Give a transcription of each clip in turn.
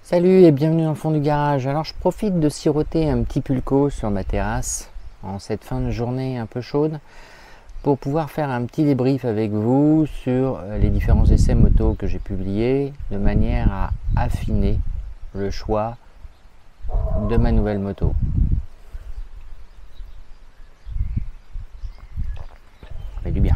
Salut et bienvenue dans le fond du garage. Alors je profite de siroter un petit pulco sur ma terrasse en cette fin de journée un peu chaude pour pouvoir faire un petit débrief avec vous sur les différents essais moto que j'ai publiés de manière à affiner le choix de ma nouvelle moto. Ça fait du bien.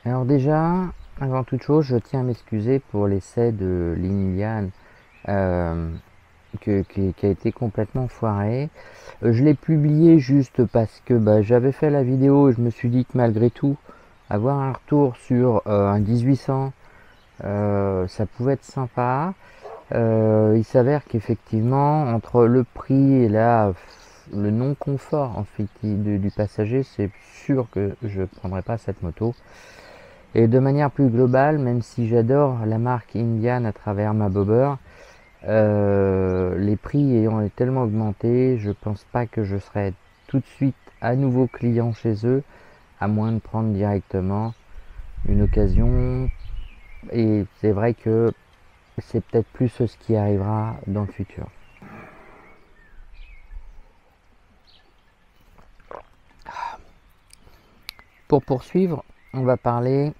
Alors déjà, avant toute chose, je tiens à m'excuser pour l'essai de l'Indian qui a été complètement foiré. Je l'ai publié juste parce que j'avais fait la vidéo et je me suis dit que malgré tout, avoir un retour sur un 1800, ça pouvait être sympa. Il s'avère qu'effectivement, entre le prix et le non-confort en fait, du passager, c'est sûr que je ne prendrai pas cette moto. Et de manière plus globale, même si j'adore la marque Indian à travers ma bobber, les prix ayant tellement augmenté, je pense pas que je serai tout de suite à nouveau client chez eux, à moins de prendre directement une occasion. Et c'est vrai que c'est peut-être plus ce qui arrivera dans le futur. Pour poursuivre, on va parler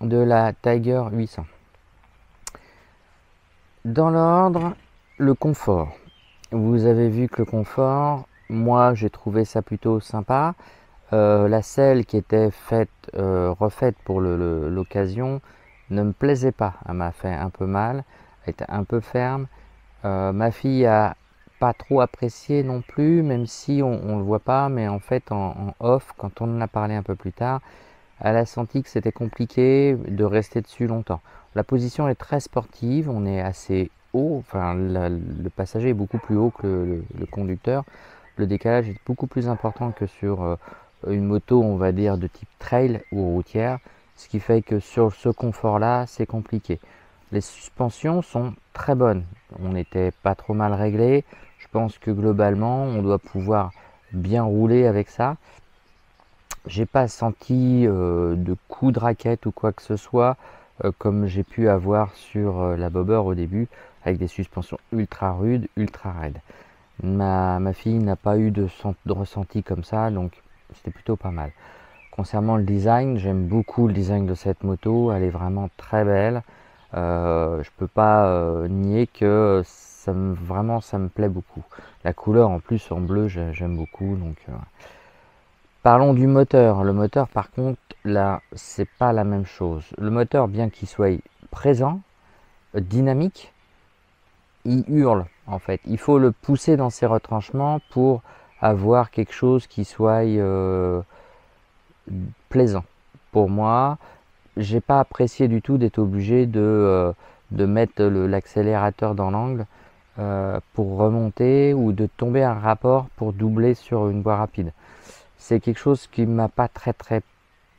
de la Tiger 800. Dans l'ordre, le confort. Vous avez vu que le confort, moi j'ai trouvé ça plutôt sympa. La selle qui était refaite pour l'occasion ne me plaisait pas. Elle m'a fait un peu mal, elle était un peu ferme. Ma fille a pas trop apprécié non plus, même si on ne le voit pas, mais en fait en off, quand on en a parlé un peu plus tard, elle a senti que c'était compliqué de rester dessus longtemps. La position est très sportive, on est assez haut, enfin le passager est beaucoup plus haut que le conducteur. Le décalage est beaucoup plus important que sur une moto, on va dire, de type trail ou routière, ce qui fait que sur ce confort-là, c'est compliqué. Les suspensions sont très bonnes, on n'était pas trop mal réglé. Je pense que globalement, on doit pouvoir bien rouler avec ça. J'ai pas senti de coup de raquette ou quoi que ce soit comme j'ai pu avoir sur la bobber au début avec des suspensions ultra rudes, ultra raides. Ma fille n'a pas eu de ressenti comme ça, donc c'était plutôt pas mal. Concernant le design, j'aime beaucoup le design de cette moto, elle est vraiment très belle. Je peux pas nier que vraiment ça me plaît beaucoup. La couleur en plus en bleu j'aime beaucoup, donc parlons du moteur. Le moteur, par contre, là, c'est pas la même chose. Le moteur, bien qu'il soit présent, dynamique, il hurle en fait. Il faut le pousser dans ses retranchements pour avoir quelque chose qui soit plaisant. Pour moi, j'ai pas apprécié du tout d'être obligé de mettre l'accélérateur dans l'angle pour remonter ou de tomber un rapport pour doubler sur une voie rapide. C'est quelque chose qui m'a pas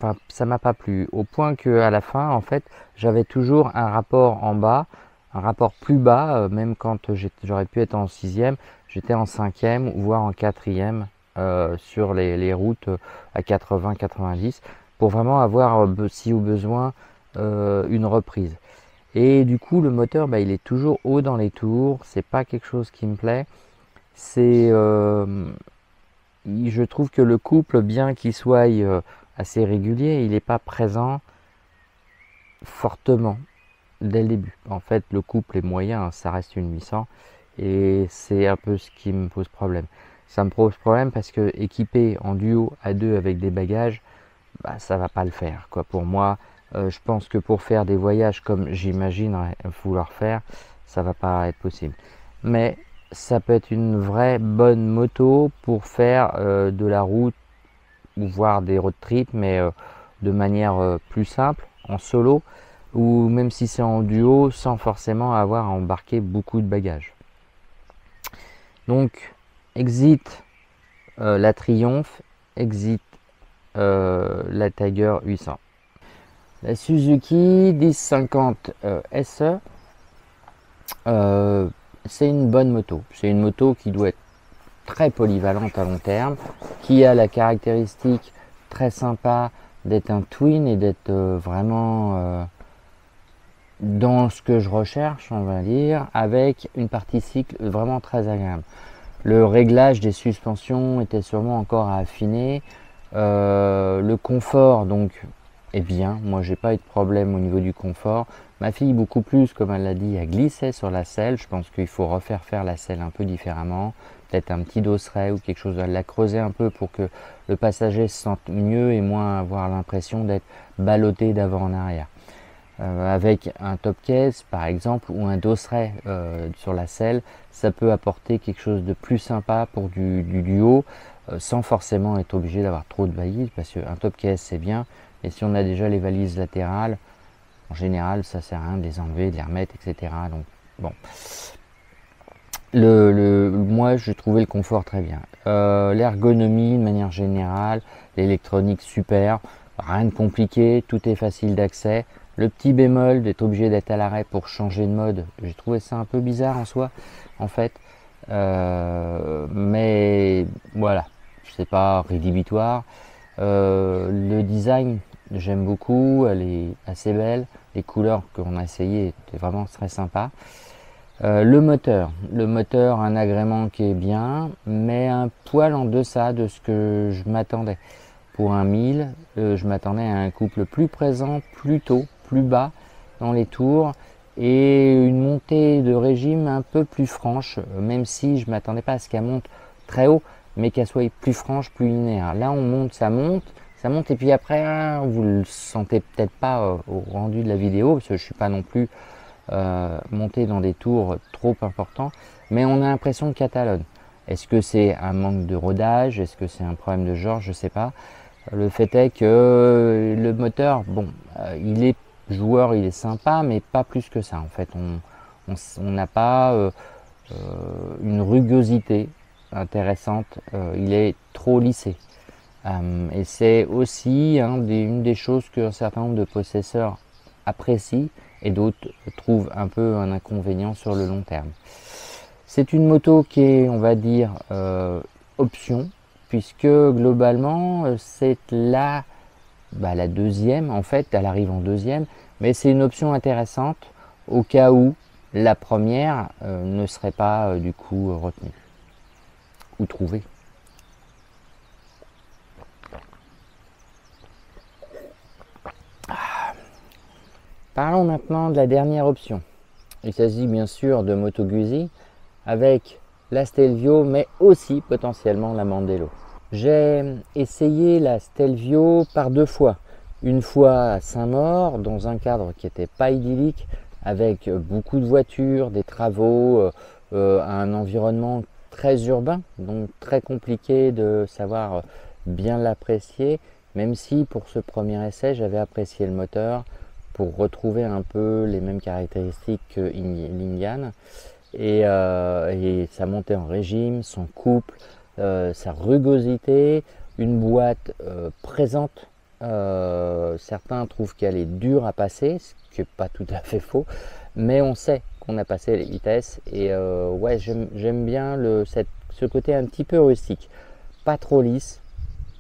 enfin, ça m'a pas plu au point que à la fin en fait j'avais toujours un rapport en bas, un rapport plus bas, même quand j'aurais pu être en sixième, j'étais en cinquième voire en quatrième sur les routes à 80-90 pour vraiment avoir si au besoin une reprise. Et du coup le moteur il est toujours haut dans les tours, c'est pas quelque chose qui me plaît. C'est je trouve que le couple, bien qu'il soit assez régulier, il n'est pas présent fortement dès le début. En fait, le couple est moyen, ça reste une 800 et c'est un peu ce qui me pose problème. Ça me pose problème parce que équipé en duo à deux avec des bagages, ça va pas le faire quoi. Pour moi, je pense que pour faire des voyages comme j'imagine vouloir faire, ça va pas être possible. Mais ça peut être une vraie bonne moto pour faire de la route ou voir des road trips, mais de manière plus simple, en solo, ou même si c'est en duo, sans forcément avoir à embarquer beaucoup de bagages. Donc, exit la Triumph, exit la Tiger 800. La Suzuki 1050 SE, c'est une bonne moto. C'est une moto qui doit être très polyvalente à long terme, qui a la caractéristique très sympa d'être un twin et d'être vraiment dans ce que je recherche, on va dire, avec une partie cycle vraiment très agréable. Le réglage des suspensions était sûrement encore à affiner. Le confort donc est bien. Moi j'ai pas eu de problème au niveau du confort. Ma fille beaucoup plus, comme elle l'a dit, elle glissait sur la selle. Je pense qu'il faut refaire faire la selle un peu différemment. Peut-être un petit dosseret ou quelque chose, la creuser un peu pour que le passager se sente mieux et moins avoir l'impression d'être ballotté d'avant en arrière. Avec un top case par exemple ou un dosseret sur la selle, ça peut apporter quelque chose de plus sympa pour du duo sans forcément être obligé d'avoir trop de valises, parce qu'un top case c'est bien, mais si on a déjà les valises latérales, en général ça sert à rien de les enlever, de les remettre, etc. Donc bon, moi j'ai trouvé le confort très bien, l'ergonomie de manière générale, l'électronique super, rien de compliqué, tout est facile d'accès. Le petit bémol d'être obligé d'être à l'arrêt pour changer de mode, j'ai trouvé ça un peu bizarre en soi, en fait. Mais voilà, c'est pas rédhibitoire. Le design, j'aime beaucoup, elle est assez belle. Les couleurs qu'on a essayé étaient vraiment très sympa. Le moteur, un agrément qui est bien, mais un poil en deçà de ce que je m'attendais. Pour un 1000, je m'attendais à un couple plus présent, plus tôt, plus bas dans les tours et une montée de régime un peu plus franche, même si je ne m'attendais pas à ce qu'elle monte très haut, mais qu'elle soit plus franche, plus linéaire. Là on monte, ça monte et puis après vous le sentez peut-être pas au rendu de la vidéo, parce que je ne suis pas non plus monté dans des tours trop importants, mais on a l'impression qu'elle talonne. Est-ce que c'est un manque de rodage? Est-ce que c'est un problème de genre? Je ne sais pas. Le fait est que le moteur, bon, il est joueur, il est sympa, mais pas plus que ça. En fait, on n'a pas une rugosité intéressante. Il est trop lissé. Et c'est aussi une des choses qu'un certain nombre de possesseurs apprécient et d'autres trouvent un peu un inconvénient sur le long terme. C'est une moto qui est, on va dire, option, puisque globalement c'est la deuxième, en fait elle arrive en deuxième, mais c'est une option intéressante au cas où la première ne serait pas du coup retenue ou trouvée. Parlons maintenant de la dernière option. Il s'agit bien sûr de Moto Guzzi avec la Stelvio, mais aussi potentiellement la Mandello. J'ai essayé la Stelvio par deux fois. Une fois à Saint-Maur, dans un cadre qui n'était pas idyllique, avec beaucoup de voitures, des travaux, un environnement très urbain, donc très compliqué de savoir bien l'apprécier, même si pour ce premier essai, j'avais apprécié le moteur pour retrouver un peu les mêmes caractéristiques que l'Indian. Et sa montée en régime, son couple, sa rugosité, une boîte présente. Certains trouvent qu'elle est dure à passer, ce qui n'est pas tout à fait faux, mais on sait qu'on a passé les vitesses et ouais, j'aime bien ce côté un petit peu rustique, pas trop lisse,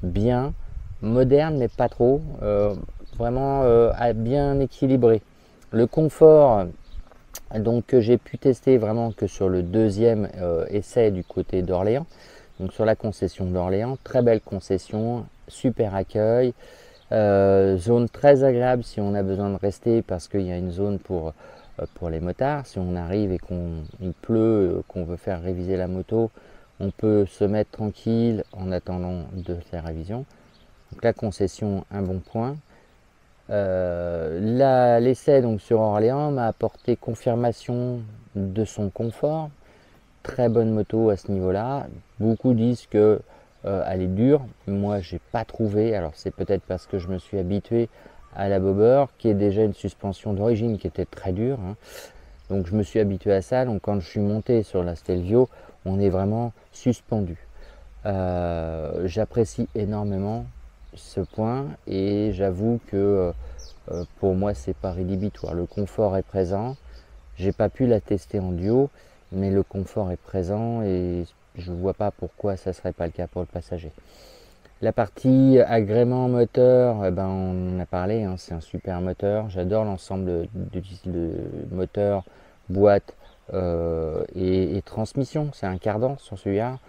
bien, moderne mais pas trop, vraiment bien équilibré. Le confort, donc que j'ai pu tester vraiment que sur le deuxième essai du côté d'Orléans, donc sur la concession d'Orléans, très belle concession, super accueil, zone très agréable si on a besoin de rester parce qu'il y a une zone pour les motards. Si on arrive et qu'il pleut, qu'on veut faire réviser la moto, on peut se mettre tranquille en attendant de faire révision. Donc la concession, un bon point. L'essai donc sur Orléans m'a apporté confirmation de son confort. Très bonne moto à ce niveau-là. Beaucoup disent que elle est dure. Moi, j'ai pas trouvé. Alors c'est peut-être parce que je me suis habitué à la Bobber, qui est déjà une suspension d'origine qui était très dure. Donc je me suis habitué à ça. Donc quand je suis monté sur la Stelvio, on est vraiment suspendu. J'apprécie énormément ce point et j'avoue que pour moi c'est pas rédhibitoire. Le confort est présent. J'ai pas pu la tester en duo, mais le confort est présent et je vois pas pourquoi ça serait pas le cas pour le passager. La partie agrément moteur, eh ben, on en a parlé, hein, c'est un super moteur. J'adore l'ensemble de moteur, boîte et transmission. C'est un cardan sur celui-là.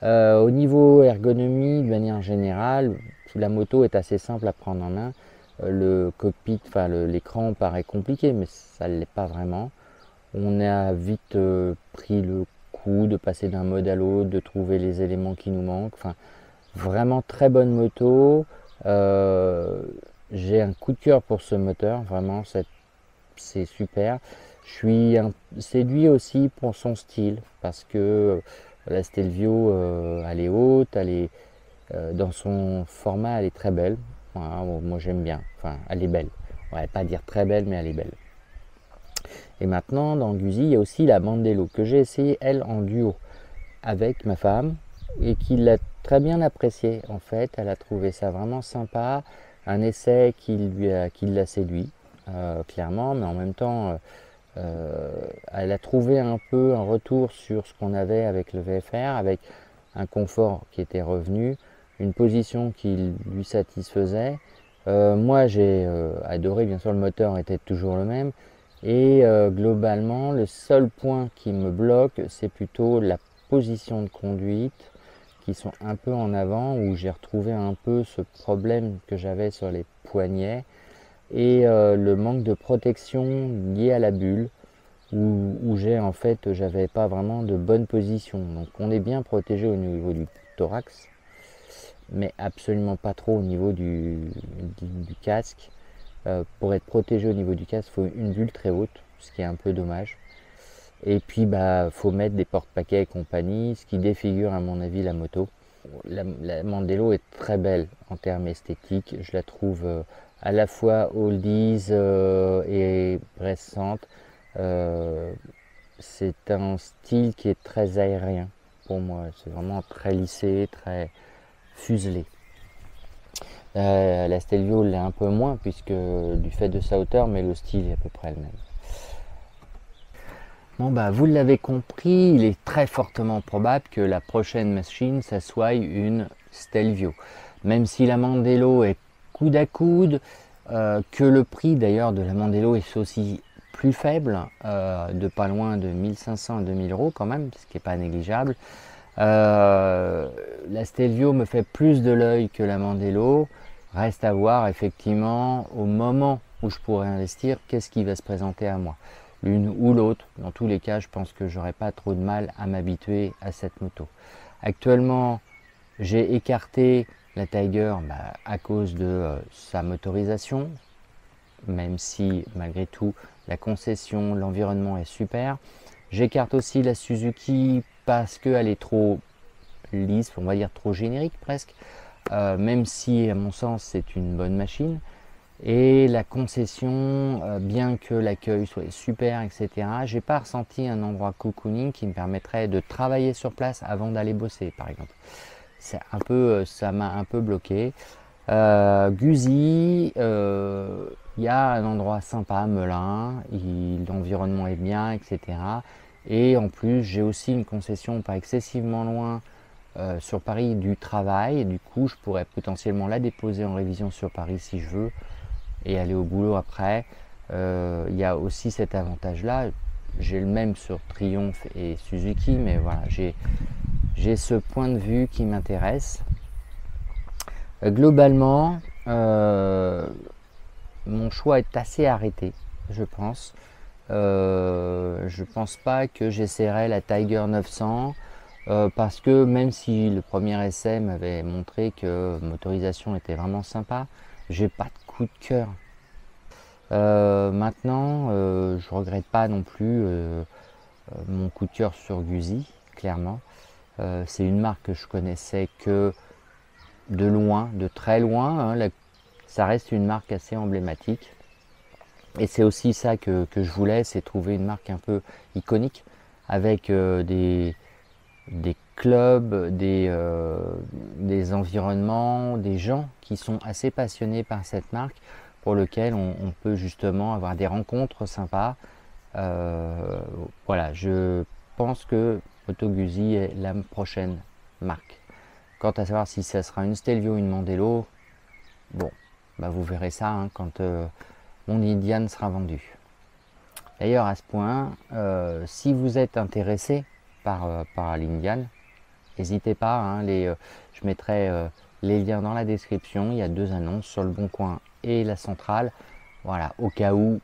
Au niveau ergonomie, de manière générale, la moto est assez simple à prendre en main. Le cockpit, enfin l'écran paraît compliqué, mais ça ne l'est pas vraiment. On a vite pris le coup de passer d'un mode à l'autre, de trouver les éléments qui nous manquent. Enfin, vraiment très bonne moto. J'ai un coup de cœur pour ce moteur, vraiment, c'est super. Je suis séduit aussi pour son style, parce que la Stelvio, elle est haute, dans son format, elle est très belle. Voilà, moi j'aime bien, enfin, elle est belle. On va pas dire très belle, mais elle est belle. Et maintenant, dans Guzzi, il y a aussi la Mandello, que j'ai essayé, elle, en duo, avec ma femme, et qui l'a très bien apprécié. En fait, elle a trouvé ça vraiment sympa, un essai qui l'a séduit, clairement, mais en même temps, elle a trouvé un peu un retour sur ce qu'on avait avec le VFR, avec un confort qui était revenu, une position qui lui satisfaisait. Moi, j'ai adoré, bien sûr, le moteur était toujours le même. Et globalement, le seul point qui me bloque, c'est plutôt la position de conduite, qui sont un peu en avant, où j'ai retrouvé un peu ce problème que j'avais sur les poignets, et le manque de protection lié à la bulle, où j'avais pas vraiment de bonne position. Donc on est bien protégé au niveau du thorax, mais absolument pas trop au niveau du casque. Pour être protégé au niveau du casque, il faut une bulle très haute, ce qui est un peu dommage. Et puis faut mettre des porte-paquets et compagnie, ce qui défigure à mon avis la moto. La Mandello est très belle en termes esthétiques. Je la trouve à la fois oldies et récente. C'est un style qui est très aérien pour moi. C'est vraiment très lissé, très fuselé. La Stelvio l'est un peu moins, puisque du fait de sa hauteur, mais le style est à peu près le même. Bon vous l'avez compris, il est très fortement probable que la prochaine machine, ça soit une Stelvio. Même si la Mandello est coude à coude, que le prix d'ailleurs de la Mandello est aussi plus faible, de pas loin de 1500 à 2000 euros quand même, ce qui n'est pas négligeable. La Stelvio me fait plus de l'œil que la Mandello. Reste à voir effectivement au moment où je pourrais investir, qu'est-ce qui va se présenter à moi. L'une ou l'autre, dans tous les cas, je pense que j'aurai pas trop de mal à m'habituer à cette moto. Actuellement, j'ai écarté la Tiger à cause de sa motorisation, même si malgré tout la concession, l'environnement est super. J'écarte aussi la Suzuki parce qu'elle est trop lisse, on va dire trop générique presque, même si à mon sens c'est une bonne machine. Et la concession, bien que l'accueil soit super, etc., j'ai pas ressenti un endroit cocooning qui me permettrait de travailler sur place avant d'aller bosser, par exemple. C'est un peu, ça m'a un peu bloqué. Guzzi, il y a un endroit sympa, Melun, l'environnement est bien, etc. Et en plus, j'ai aussi une concession pas excessivement loin sur Paris du travail. Et du coup, je pourrais potentiellement la déposer en révision sur Paris si je veux et aller au boulot après. Il y a aussi cet avantage-là. J'ai le même sur Triumph et Suzuki, mais voilà, j'ai ce point de vue qui m'intéresse. Globalement, mon choix est assez arrêté, je pense. Je pense pas que j'essaierai la Tiger 900 parce que même si le premier essai m'avait montré que motorisation était vraiment sympa, j'ai pas de coup de cœur. Maintenant, je regrette pas non plus mon coup de cœur sur Guzzi, clairement. C'est une marque que je connaissais que de loin, de très loin. Hein, ça reste une marque assez emblématique. Et c'est aussi ça que je voulais, c'est trouver une marque un peu iconique, avec des clubs, des environnements, des gens qui sont assez passionnés par cette marque, pour lequel on peut justement avoir des rencontres sympas. Voilà, je pense que Moto Guzzi est la prochaine marque. Quant à savoir si ça sera une Stelvio ou une Mandello, bon, bah vous verrez ça hein, quand mon Indian sera vendu. D'ailleurs, à ce point, si vous êtes intéressé par l'Indian, n'hésitez pas, hein, je mettrai les liens dans la description. Il y a 2 annonces sur le Bon Coin et la centrale. Voilà, au cas où,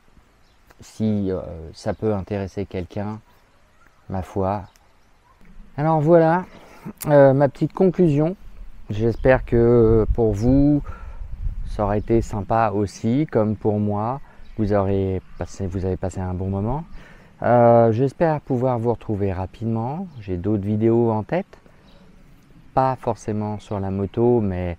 si ça peut intéresser quelqu'un, ma foi. Alors voilà, ma petite conclusion. J'espère que pour vous, ça aurait été sympa aussi, comme pour moi. Vous avez passé un bon moment. J'espère pouvoir vous retrouver rapidement. J'ai d'autres vidéos en tête. Pas forcément sur la moto, mais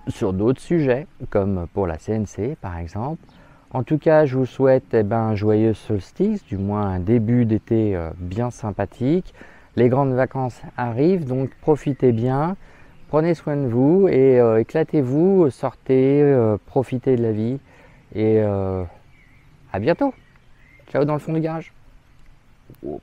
sur d'autres sujets, comme pour la CNC par exemple. En tout cas, je vous souhaite un joyeux solstice, du moins un début d'été bien sympathique. Les grandes vacances arrivent, donc profitez bien, prenez soin de vous et éclatez-vous, sortez, profitez de la vie et à bientôt. Ciao dans le fond du garage. Oh.